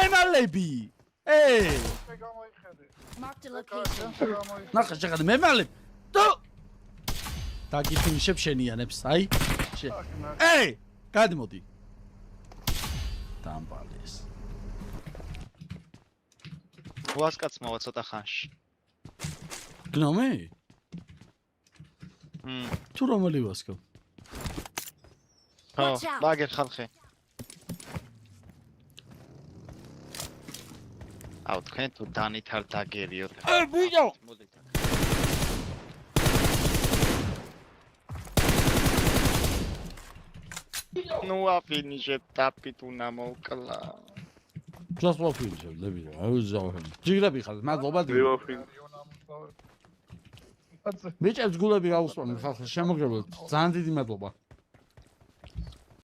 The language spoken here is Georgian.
მემალები. Ey! Marked a location. ნახე შეხედე მემალები. თუ დაგიფინიშებ შენიანებს, აი. Ey! გადმოდი. დამბალეს. ვასკაც მოვა ცოტა ხანში. გნომი? თუ რომელი ვასკო? ხო, მაგერ ხალხი. აუ თქვენ თუ დანით არ დაგერიოთ. ბიჭო! ნუ აფინიშებ ტაპით უნდა მოვკლა. Just what you said, let me know. I was over. ჯიგრები ხარ, მადლობა. ბიჭებს გულები გაუსვამენ ხალხს, შემოგრებოთ. ძალიან დიდი მადლობა.